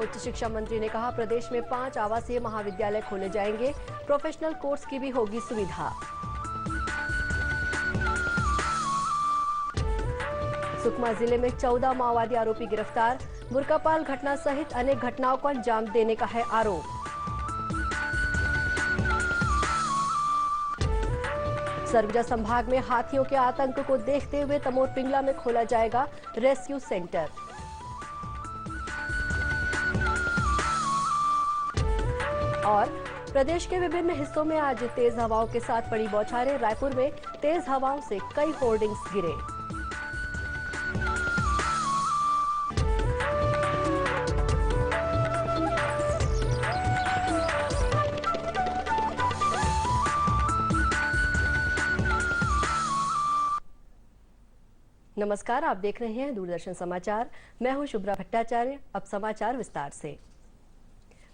उच्च शिक्षा मंत्री ने कहा, प्रदेश में 5 आवासीय महाविद्यालय खोले जाएंगे, प्रोफेशनल कोर्स की भी होगी सुविधा। सुकमा जिले में 14 माओवादी आरोपी गिरफ्तार, बुरकापाल घटना सहित अनेक घटनाओं को अंजाम देने का है आरोप। सरगुजा संभाग में हाथियों के आतंक को देखते हुए तमोर पिंगला में खोला जाएगा रेस्क्यू सेंटर। और प्रदेश के विभिन्न हिस्सों में आज तेज हवाओं के साथ पड़ी बौछारें, रायपुर में तेज हवाओं से कई होर्डिंग्स गिरे। नमस्कार, आप देख रहे हैं दूरदर्शन समाचार। मैं हूं शुभ्रा भट्टाचार्य। अब समाचार विस्तार से।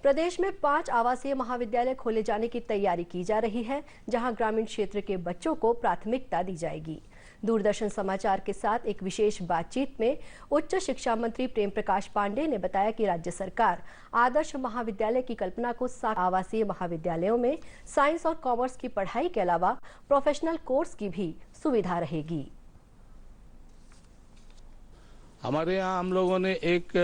प्रदेश में 5 आवासीय महाविद्यालय खोले जाने की तैयारी की जा रही है, जहां ग्रामीण क्षेत्र के बच्चों को प्राथमिकता दी जाएगी। दूरदर्शन समाचार के साथ एक विशेष बातचीत में उच्च शिक्षा मंत्री प्रेम प्रकाश पांडेय ने बताया कि राज्य सरकार आदर्श महाविद्यालय की कल्पना को 7 आवासीय महाविद्यालयों में साइंस और कॉमर्स की पढ़ाई के अलावा प्रोफेशनल कोर्स की भी सुविधा रहेगी। हमारे यहाँ हम लोगों ने एक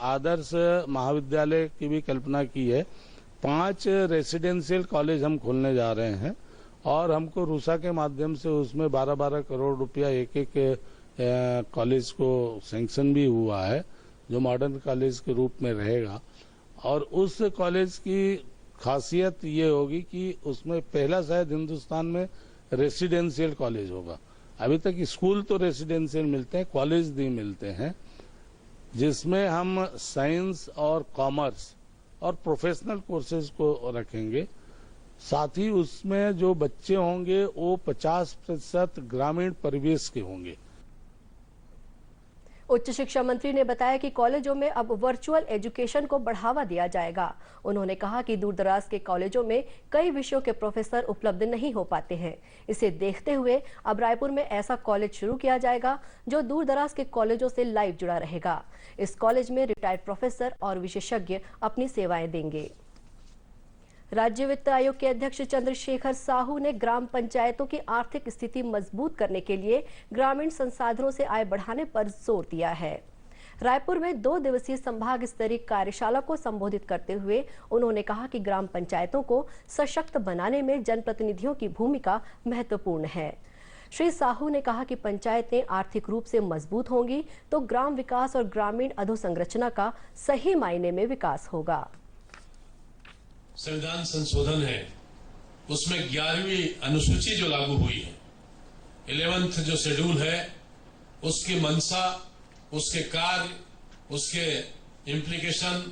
आदर्श महाविद्यालय की भी कल्पना की है। 5 रेसिडेंशियल कॉलेज हम खोलने जा रहे हैं और हमको रूसा के माध्यम से उसमें 12-12 करोड़ रुपया एक कॉलेज को सैंक्शन भी हुआ है, जो मॉडर्न कॉलेज के रूप में रहेगा। और उस कॉलेज की खासियत ये होगी कि उसमें पहला शायद हिंदुस्तान में रेसिडेंशियल कॉलेज होगा। अभी तक स्कूल तो रेसिडेंशियल मिलते हैं, कॉलेज नहीं मिलते हैं, जिसमें हम साइंस और कॉमर्स और प्रोफेशनल कोर्सेज को रखेंगे। साथ ही उसमें जो बच्चे होंगे वो 50% ग्रामीण परिवेश के होंगे। उच्च शिक्षा मंत्री ने बताया कि कॉलेजों में अब वर्चुअल एजुकेशन को बढ़ावा दिया जाएगा। उन्होंने कहा कि दूरदराज के कॉलेजों में कई विषयों के प्रोफेसर उपलब्ध नहीं हो पाते हैं। इसे देखते हुए अब रायपुर में ऐसा कॉलेज शुरू किया जाएगा जो दूरदराज के कॉलेजों से लाइव जुड़ा रहेगा। इस कॉलेज में रिटायर्ड प्रोफेसर और विशेषज्ञ अपनी सेवाएं देंगे। राज्य वित्त आयोग के अध्यक्ष चंद्रशेखर साहू ने ग्राम पंचायतों की आर्थिक स्थिति मजबूत करने के लिए ग्रामीण संसाधनों से आय बढ़ाने पर जोर दिया है। रायपुर में 2 दिवसीय संभाग स्तरीय कार्यशाला को संबोधित करते हुए उन्होंने कहा कि ग्राम पंचायतों को सशक्त बनाने में जनप्रतिनिधियों की भूमिका महत्वपूर्ण है। श्री साहू ने कहा कि पंचायतें आर्थिक रूप से मजबूत होंगी तो ग्राम विकास और ग्रामीण अधोसंरचना का सही मायने में विकास होगा। संविधान संशोधन है, उसमें 11वीं अनुसूची जो लागू हुई है, 11th जो शेड्यूल है, उसकी मंशा, उसके कार्य, उसके इम्प्लीकेशन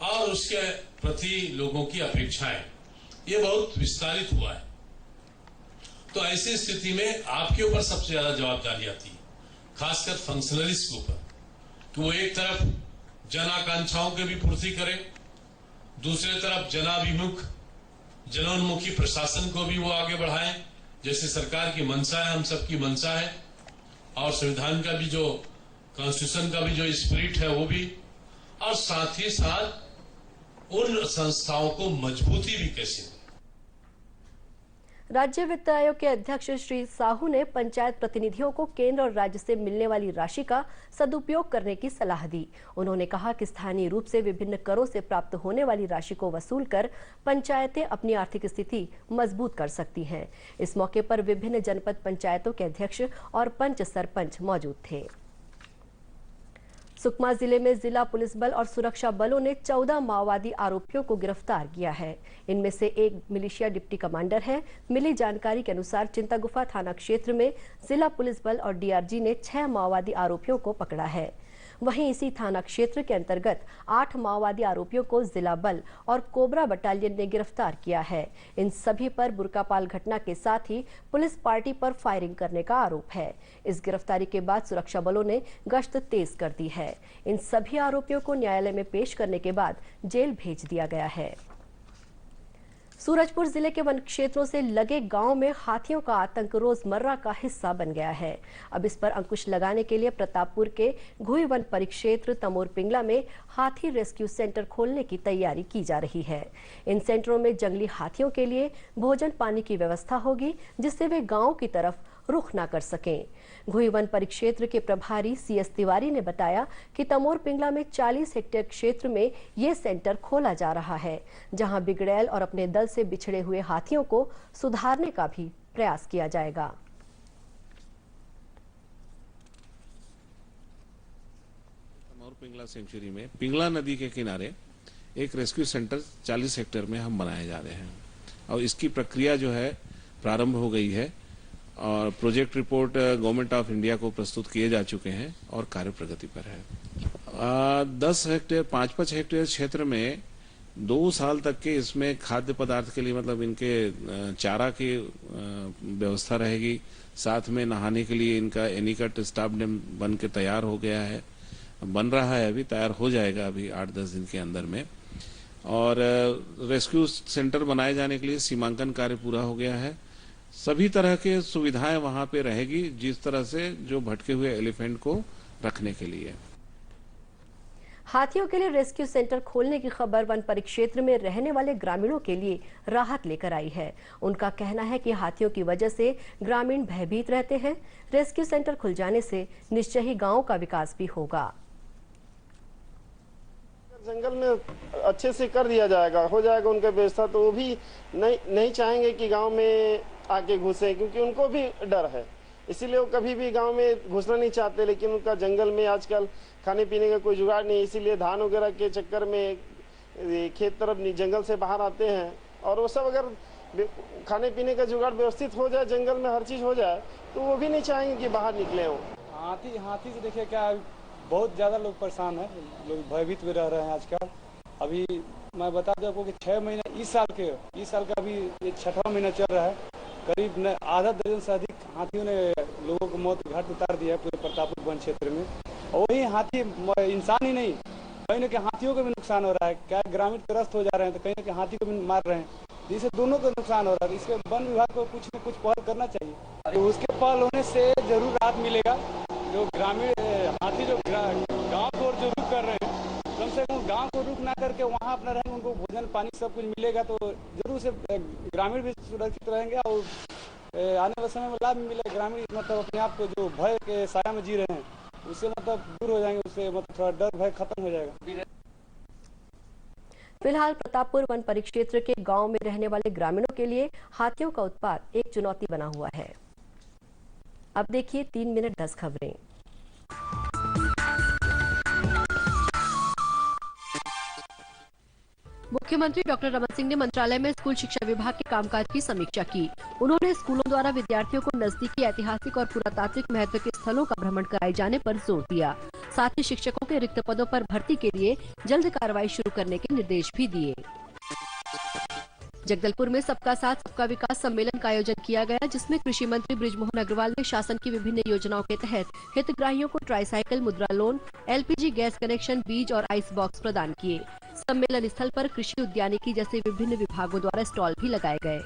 और उसके प्रति लोगों की अपेक्षाएं, ये बहुत विस्तारित हुआ है। तो ऐसी स्थिति में आपके ऊपर सबसे ज्यादा जवाबदारी आती है, खासकर फंक्शनलिस्ट के ऊपर, कि वो एक तरफ जन आकांक्षाओं की भी पूर्ति करे, दूसरे तरफ जनाभिमुख जनोन्मुखी प्रशासन को भी वो आगे बढ़ाएं, जैसे सरकार की मंशा है, हम सबकी मंशा है, और संविधान का भी जो कॉन्स्टिट्यूशन का भी जो स्पिरिट है वो भी, और साथ ही साथ उन संस्थाओं को मजबूती भी कैसे। राज्य वित्त आयोग के अध्यक्ष श्री साहू ने पंचायत प्रतिनिधियों को केंद्र और राज्य से मिलने वाली राशि का सदुपयोग करने की सलाह दी। उन्होंने कहा कि स्थानीय रूप से विभिन्न करों से प्राप्त होने वाली राशि को वसूल कर पंचायतें अपनी आर्थिक स्थिति मजबूत कर सकती हैं। इस मौके पर विभिन्न जनपद पंचायतों के अध्यक्ष और पंच सरपंच मौजूद थे। सुकमा जिले में जिला पुलिस बल और सुरक्षा बलों ने 14 माओवादी आरोपियों को गिरफ्तार किया है। इनमें से एक मिलिशिया डिप्टी कमांडर है। मिली जानकारी के अनुसार चिंतागुफा थाना क्षेत्र में जिला पुलिस बल और डीआरजी ने 6 माओवादी आरोपियों को पकड़ा है। वहीं इसी थाना क्षेत्र के अंतर्गत 8 माओवादी आरोपियों को जिला बल और कोबरा बटालियन ने गिरफ्तार किया है। इन सभी पर बुरकापाल घटना के साथ ही पुलिस पार्टी पर फायरिंग करने का आरोप है। इस गिरफ्तारी के बाद सुरक्षा बलों ने गश्त तेज कर दी है। इन सभी आरोपियों को न्यायालय में पेश करने के बाद जेल भेज दिया गया है। सूरजपुर जिले के वन क्षेत्रों से लगे गांव में हाथियों का आतंक रोजमर्रा का हिस्सा बन गया है। अब इस पर अंकुश लगाने के लिए प्रतापपुर के घुई वन परिक्षेत्र तमोर पिंगला में हाथी रेस्क्यू सेंटर खोलने की तैयारी की जा रही है। इन सेंटरों में जंगली हाथियों के लिए भोजन पानी की व्यवस्था होगी, जिससे वे गांव की तरफ रुख न कर सकें। घुई वन परिक्षेत्र के प्रभारी CS तिवारी ने बताया कि तमोर पिंगला में 40 हेक्टेयर क्षेत्र में ये सेंटर खोला जा रहा है, जहां बिगड़ैल और अपने दल से बिछड़े हुए हाथियों को सुधारने का भी प्रयास किया जाएगा। तमोर पिंगला सेंचुरी में पिंगला नदी के किनारे एक रेस्क्यू सेंटर 40 हेक्टेयर में हम बनाए जा रहे हैं और इसकी प्रक्रिया जो है प्रारंभ हो गई है और project report government of India को प्रस्तुत किए जा चुके हैं और कार्य प्रगति पर है। 10 हेक्टेयर 5-5 हेक्टेयर क्षेत्र में 2 साल तक के इसमें खाद्य पदार्थ के लिए मतलब इनके चारा की व्यवस्था रहेगी। साथ में नहाने के लिए इनका एनीकट स्टाफ डैम बन के तैयार हो गया है, बन रहा है, अभी तैयार हो जाएगा अभी 8-10 दिन के अंदर में। और रेस्क्यू सेंटर बनाए जाने के लिए सीमांकन कार्य पूरा हो गया है। सभी तरह के सुविधाएं वहां पे रहेगी, जिस तरह से जो भटके हुए एलिफेंट को रखने के लिए। हाथियों के लिए रेस्क्यू सेंटर खोलने की खबर वन परिक्षेत्र में रहने वाले ग्रामीणों के लिए राहत लेकर आई है। उनका कहना है कि हाथियों की वजह से ग्रामीण भयभीत रहते हैं। रेस्क्यू सेंटर खुल जाने से निश्चय ही गांव का विकास भी होगा। जंगल में अच्छे से कर दिया जाएगा, हो जाएगा उनका व्यवस्था, तो वो भी नहीं चाहेंगे कि गांव में आके घुसे, क्योंकि उनको भी डर है, इसीलिए वो कभी भी गांव में घुसना नहीं चाहते। लेकिन उनका जंगल में आजकल खाने पीने का कोई जुगाड़ नहीं, इसीलिए धान वगैरह के चक्कर में खेत तरफ जंगल से बाहर आते हैं। और वो सब अगर खाने पीने का जुगाड़ व्यवस्थित हो जाए, जंगल में हर चीज हो जाए, तो वो भी नहीं चाहेंगे कि बाहर निकले हो। हाथी से देखिए क्या बहुत ज़्यादा लोग परेशान हैं, लोग भयभीत भी रह रहे हैं आजकल। अभी मैं बता दूं आपको कि 6 महीने इस साल का अभी ये 6वां महीना चल रहा है। करीब आधा दर्जन से अधिक हाथियों ने लोगों को मौत के घाट उतार दिया है पूरे प्रतापपुर वन क्षेत्र में। और वही हाथी इंसान ही नहीं, कहीं न कहीं हाथियों को भी नुकसान हो रहा है। क्या ग्रामीण त्रस्त हो जा रहे हैं, तो कहीं न कहीं हाथी को भी मार रहे हैं, जिससे दोनों को नुकसान हो रहा है। इसके वन विभाग को कुछ न कुछ पहल करना चाहिए। तो उसके पहल होने से जरूर राहत मिलेगा। जो ग्रामीण हाथी जो गाँव को जो रुख कर रहे हैं, कम से कम गांव को रुख ना करके वहां अपना रहेंगे, उनको भोजन पानी सब कुछ मिलेगा, तो जरूर से ग्रामीण भी सुरक्षित रहेंगे और आने वाले समय में लाभ मिलेगा। ग्रामीण मतलब अपने आप को जो भय के साया में जी रहे हैं, उससे मतलब दूर हो जाएंगे, उससे मतलब थोड़ा डर भय खत्म हो जाएगा। फिलहाल प्रतापपुर वन परिक्षेत्र के गांव में रहने वाले ग्रामीणों के लिए हाथियों का उत्पात एक चुनौती बना हुआ है। अब देखिए 3 मिनट 10 खबरें। मुख्यमंत्री डॉक्टर रमन सिंह ने मंत्रालय में स्कूल शिक्षा विभाग के कामकाज की समीक्षा की। उन्होंने स्कूलों द्वारा विद्यार्थियों को नजदीकी ऐतिहासिक और पुरातात्विक महत्व के स्थलों का भ्रमण कराए जाने पर जोर दिया। साथ ही शिक्षकों के रिक्त पदों पर भर्ती के लिए जल्द कार्रवाई शुरू करने के निर्देश भी दिए। जगदलपुर में सबका साथ सबका विकास सम्मेलन का आयोजन किया गया, जिसमें कृषि मंत्री बृजमोहन अग्रवाल ने शासन की विभिन्न योजनाओं के तहत हितग्राहियों को ट्राईसाइकिल, मुद्रा लोन, LPG गैस कनेक्शन, बीज और आइस बॉक्स प्रदान किए। सम्मेलन स्थल पर कृषि, उद्यानिकी जैसे विभिन्न विभागों द्वारा स्टॉल भी लगाए गए।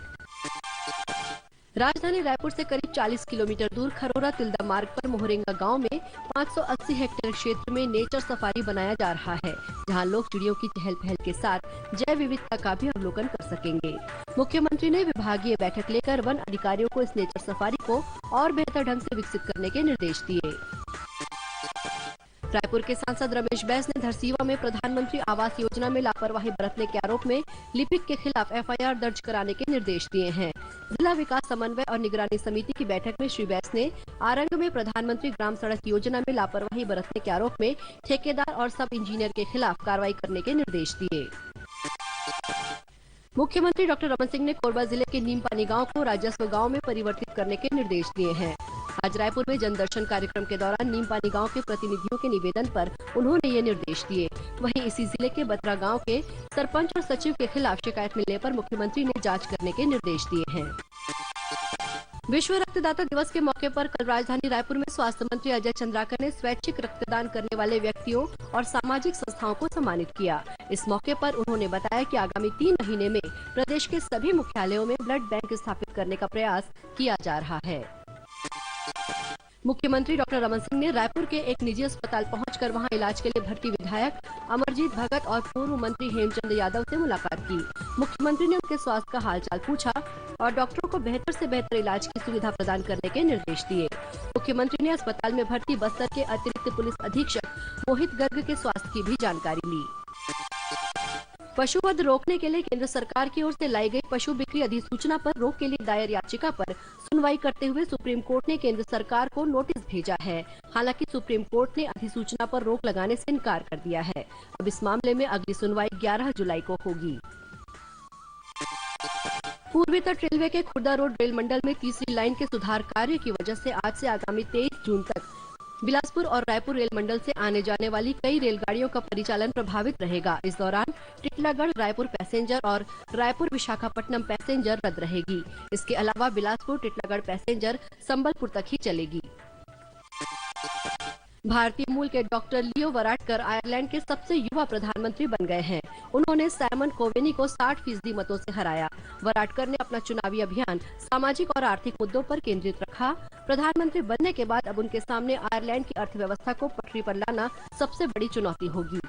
राजधानी रायपुर से करीब 40 किलोमीटर दूर खरोरा तिल्दा मार्ग पर मोहरेंगा गांव में 580 हेक्टेयर क्षेत्र में नेचर सफारी बनाया जा रहा है, जहां लोग चिड़ियों की चहल पहल के साथ जैव विविधता का भी अवलोकन कर सकेंगे। मुख्यमंत्री ने विभागीय बैठक लेकर वन अधिकारियों को इस नेचर सफारी को और बेहतर ढंग से विकसित करने के निर्देश दिए। रायपुर के सांसद रमेश बैस ने धरसीवा में प्रधानमंत्री आवास योजना में लापरवाही बरतने के आरोप में लिपिक के खिलाफ FIR दर्ज कराने के निर्देश दिए हैं। जिला विकास समन्वय और निगरानी समिति की बैठक में श्री बैस ने आरंग में प्रधानमंत्री ग्राम सड़क योजना में लापरवाही बरतने के आरोप में ठेकेदार और सब इंजीनियर के खिलाफ कार्रवाई करने के निर्देश दिए। मुख्यमंत्री डॉक्टर रमन सिंह ने कोरबा जिले के नीमपानी गांव को राजस्व गांव में परिवर्तित करने के निर्देश दिए हैं। आज रायपुर में जनदर्शन कार्यक्रम के दौरान नीमपानी गांव के प्रतिनिधियों के निवेदन पर उन्होंने ये निर्देश दिए। वहीं इसी जिले के बत्रा गांव के सरपंच और सचिव के खिलाफ शिकायत मिलने पर मुख्यमंत्री ने जांच करने के निर्देश दिए हैं। विश्व रक्तदाता दिवस के मौके पर कल राजधानी रायपुर में स्वास्थ्य मंत्री अजय चंद्राकर ने स्वैच्छिक रक्तदान करने वाले व्यक्तियों और सामाजिक संस्थाओं को सम्मानित किया। इस मौके पर उन्होंने बताया कि आगामी 3 महीने में प्रदेश के सभी मुख्यालयों में ब्लड बैंक स्थापित करने का प्रयास किया जा रहा है। मुख्यमंत्री डॉक्टर रमन सिंह ने रायपुर के एक निजी अस्पताल पहुंचकर वहां इलाज के लिए भर्ती विधायक अमरजीत भगत और पूर्व मंत्री हेमचंद यादव से मुलाकात की। मुख्यमंत्री ने उनके स्वास्थ्य का हालचाल पूछा और डॉक्टरों को बेहतर से बेहतर इलाज की सुविधा प्रदान करने के निर्देश दिए। मुख्यमंत्री ने अस्पताल में भर्ती बस्तर के अतिरिक्त पुलिस अधीक्षक मोहित गर्ग के स्वास्थ्य की भी जानकारी ली। पशुवध रोकने के लिए केंद्र सरकार की ओर से लाई गई पशु बिक्री अधिसूचना पर रोक के लिए दायर याचिका पर सुनवाई करते हुए सुप्रीम कोर्ट ने केंद्र सरकार को नोटिस भेजा है। हालांकि सुप्रीम कोर्ट ने अधिसूचना पर रोक लगाने से इनकार कर दिया है। अब इस मामले में अगली सुनवाई 11 जुलाई को होगी। पूर्वी तट रेलवे के खुर्दा रोड रेल मंडल में तीसरी लाइन के सुधार कार्य की वजह से आज से आगामी 23 जून तक बिलासपुर और रायपुर रेल मंडल से आने जाने वाली कई रेलगाड़ियों का परिचालन प्रभावित रहेगा। इस दौरान टिटलागढ़ रायपुर पैसेंजर और रायपुर विशाखापट्टनम पैसेंजर रद्द रहेगी। इसके अलावा बिलासपुर टिटलागढ़ पैसेंजर संबलपुर तक ही चलेगी। भारतीय मूल के डॉक्टर लियो वराडकर आयरलैंड के सबसे युवा प्रधानमंत्री बन गए हैं। उन्होंने साइमन कोवेनी को 60% मतों से हराया। वराडकर ने अपना चुनावी अभियान सामाजिक और आर्थिक मुद्दों पर केंद्रित रखा। प्रधानमंत्री बनने के बाद अब उनके सामने आयरलैंड की अर्थव्यवस्था को पटरी पर लाना सबसे बड़ी चुनौती होगी।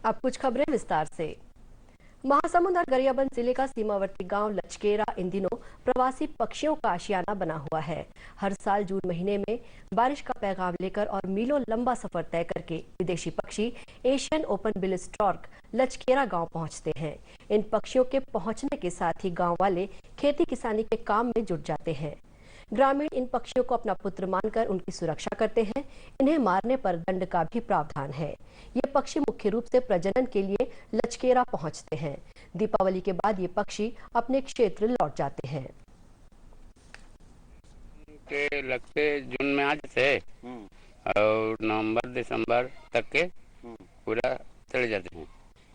अब कुछ खबरें विस्तार से। महासमुंद और गरियाबंद जिले का सीमावर्ती गांव लचकेरा इन दिनों प्रवासी पक्षियों का आशियाना बना हुआ है। हर साल जून महीने में बारिश का पैगाम लेकर और मीलों लंबा सफर तय करके विदेशी पक्षी एशियन ओपन बिल स्टॉर्क लचकेरा गांव पहुंचते हैं। इन पक्षियों के पहुंचने के साथ ही गांव वाले खेती किसानी के काम में जुट जाते हैं। ग्रामीण इन पक्षियों को अपना पुत्र मानकर उनकी सुरक्षा करते हैं। इन्हें मारने पर दंड का भी प्रावधान है। ये पक्षी मुख्य रूप से प्रजनन के लिए लचकेरा पहुंचते हैं। दीपावली के बाद ये पक्षी अपने क्षेत्र लौट जाते हैं। के लगते जून में आज से और नवंबर दिसंबर तक के पूरा चले जाते हैं।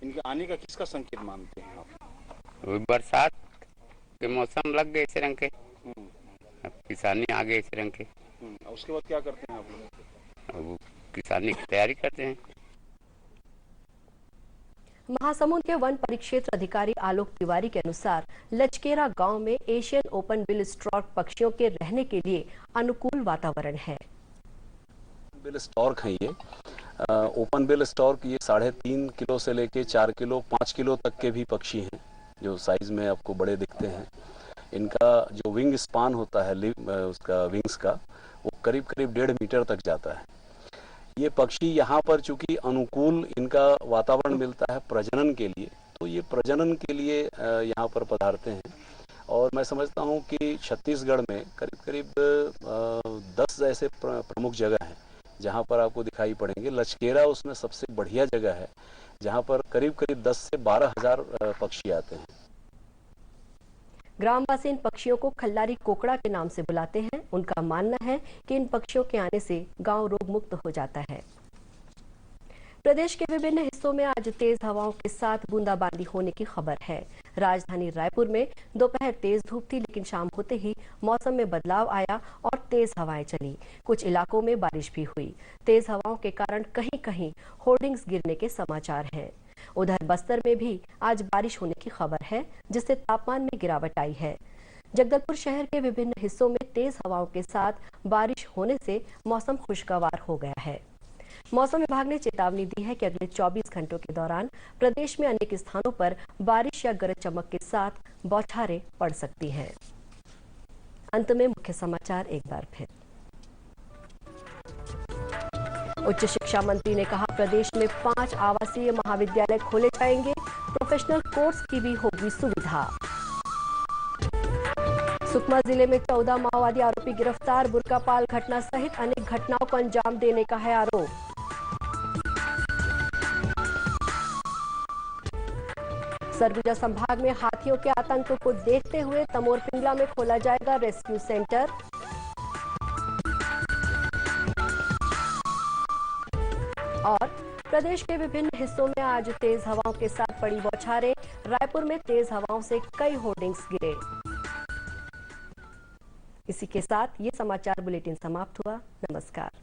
इनके आने का किसका संकेत मानते हैं आप? बरसात के मौसम लग गए इस रंग के, अब किसानी आ गए इस रंग के। उसके बाद क्या करते हैं आप लोग? अब किसानी की तैयारी करते हैं। महासमुंद के वन परिक्षेत्र अधिकारी आलोक तिवारी के अनुसार लचकेरा गांव में एशियन ओपन बिल स्टॉर्क पक्षियों के रहने के लिए अनुकूल वातावरण है। बिल स्टॉर्क है ये ओपन बिल स्टॉर्क। ये 3.5 किलो से लेके 4 किलो 5 किलो तक के भी पक्षी हैं जो साइज में आपको बड़े दिखते हैं। इनका जो विंग स्पान होता है उसका विंग्स का वो करीब 1.5 मीटर तक जाता है। ये पक्षी यहाँ पर चूंकि अनुकूल इनका वातावरण मिलता है प्रजनन के लिए, तो ये प्रजनन के लिए यहाँ पर पधारते हैं। और मैं समझता हूँ कि छत्तीसगढ़ में करीब 10 ऐसे प्रमुख जगह हैं जहाँ पर आपको दिखाई पड़ेंगे। लचकेरा उसमें सबसे बढ़िया जगह है जहाँ पर करीब 10 से 12 हजार पक्षी आते हैं। ग्रामवासी इन पक्षियों को खल्लारी कोकड़ा के नाम से बुलाते हैं। उनका मानना है कि इन पक्षियों के आने से गांव रोग मुक्त हो जाता है। प्रदेश के विभिन्न हिस्सों में आज तेज हवाओं के साथ बूंदाबांदी होने की खबर है। राजधानी रायपुर में दोपहर तेज धूप थी, लेकिन शाम होते ही मौसम में बदलाव आया और तेज हवाएं चली। कुछ इलाकों में बारिश भी हुई। तेज हवाओं के कारण कहीं कहीं होर्डिंग्स गिरने के समाचार हैं। उधर बस्तर में भी आज बारिश होने की खबर है, जिससे तापमान में गिरावट आई है। जगदलपुर शहर के विभिन्न हिस्सों में तेज हवाओं के साथ बारिश होने से मौसम खुशगवार हो गया है। मौसम विभाग ने चेतावनी दी है कि अगले 24 घंटों के दौरान प्रदेश में अनेक स्थानों पर बारिश या गरज चमक के साथ बौछारें पड़ सकती हैं। अंत में मुख्य समाचार एक बार फिर। उच्च शिक्षा मंत्री ने कहा, प्रदेश में 5 आवासीय महाविद्यालय खोले जाएंगे। प्रोफेशनल कोर्स की भी होगी सुविधा। सुकमा जिले में 14 माओवादी आरोपी गिरफ्तार। बुरकापाल घटना सहित अनेक घटनाओं को अंजाम देने का है आरोप। सरगुजा संभाग में हाथियों के आतंक को देखते हुए तमोर पिंगला में खोला जाएगा रेस्क्यू सेंटर। और प्रदेश के विभिन्न हिस्सों में आज तेज हवाओं के साथ पड़ी बौछारें, रायपुर में तेज हवाओं से कई होर्डिंग्स गिरे। इसी के साथ ये समाचार बुलेटिन समाप्त हुआ। नमस्कार।